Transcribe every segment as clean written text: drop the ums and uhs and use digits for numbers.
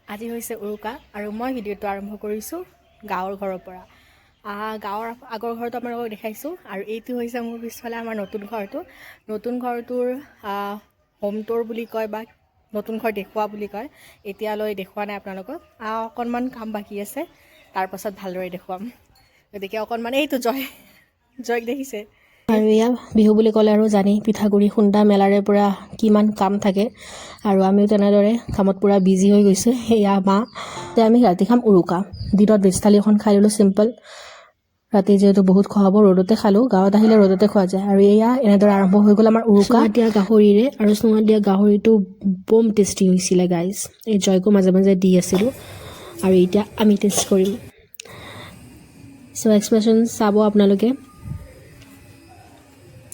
আজি হৈছে উৰুকা আৰু মই ভিডিঅ'টো আৰম্ভ কৰিছোঁ গাঁৱৰ ঘৰৰ পৰা। গাঁৱৰ আগৰ ঘৰটো আপোনালোকক দেখাইছোঁ আৰু এইটো হৈছে মোৰ পিছফালে আমাৰ নতুন ঘৰটো। নতুন ঘৰটোৰ হোম টুৰ বুলি কয় বা নতুন ঘৰ দেখুওৱা বুলি কয়। এতিয়ালৈ দেখুওৱা নাই আপোনালোকক, অকণমান কাম বাকী আছে, তাৰপাছত ভালদৰে দেখুৱাম। গতিকে অকণমান এইটো জয়ক দেখিছে। আৰু এয়া বিহু বুলি ক'লে আৰু জানি পিঠাগুড়ি খুন্দা মেলাৰে পৰা কিমান কাম থাকে আৰু আমিও তেনেদৰে কামত পূৰা বিজি হৈ গৈছোঁ। এয়া মা এতিয়া আমি ৰাতি খাম উৰুকা। দিনত ভেজ থালি এখন খাই ল'লোঁ চিম্পল, ৰাতি যিহেতু বহুত খোৱা হ'ব ৰ'দতে খালোঁ, গাঁৱত আহিলে ৰ'দতে খোৱা যায়। আৰু এয়া এনেদৰে আৰম্ভ হৈ গ'ল আমাৰ উৰুকা দিয়া গাহৰিৰে, আৰু চুঙাত দিয়া গাহৰিটো বম টেষ্টি হৈছিলে গাইজ। এই জয়কো মাজে মাজে দি আছিলোঁ আৰু এতিয়া আমি টেষ্ট কৰিম। চ' এক্সপ্ৰেশ্যন চাব আপোনালোকে,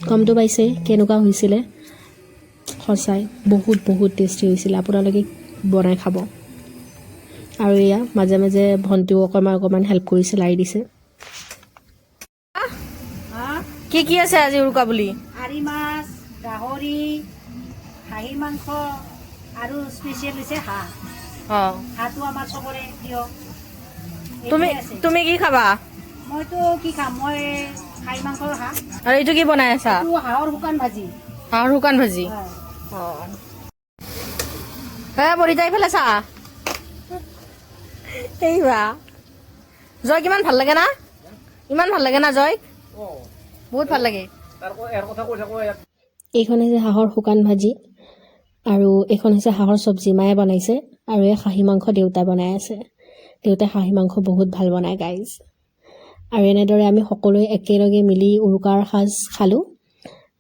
কমটো পাইছে কেনেকুৱা হৈছিলে। সঁচাই বহুত বহুত টেষ্টি হৈছিলে, আপোনালোকে বনাই খাব। আৰু এয়া মাজে মাজে ভণ্টিও অকণমান হেল্প কৰিছে, লাই দিছে। কি কি আছে আজি উৰুকা বুলি? আৰি মাছ, গাহৰি, খাহী মাংস আৰু স্পেচিয়েল হৈছে হাঁহ। হাঁহটো আমাৰ চবৰে প্ৰিয়। তুমি কি খাবা? মইতো কি খাম, মই খাহী মাংসৰ হাঁহ। আৰু এইটো কি বনাই আছা? এইটো হাঁহৰ শুকান ভাজি। হাঁহৰ শুকান ভাজি। পৰি যাই পেলাই চা এইবা জয়, কিমান ভাল লাগে না? ইমান ভাল লাগে না জয়? বহুত ভাল লাগে। এইখন হৈছে হাঁহৰ শুকান ভাজি আৰু এইখন হৈছে হাঁহৰ চব্জি, মায়ে বনাইছে। আৰু এই খাহী মাংস দেউতাই বনাই আছে। দেউতাই খাহী মাংস বহুত ভাল বনায় গাইজ। আৰু এনেদৰে আমি সকলোৱে একেলগে মিলি উৰুকাৰ সাজ খালোঁ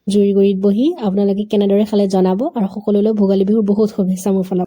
জুইৰ গুৰিত বহি। আপোনালোকে কেনেদৰে খালে জনাব, আৰু সকলোলৈ ভোগালী বিহুৰ বহুত শুভেচ্ছা মোৰ ফালৰ পৰা।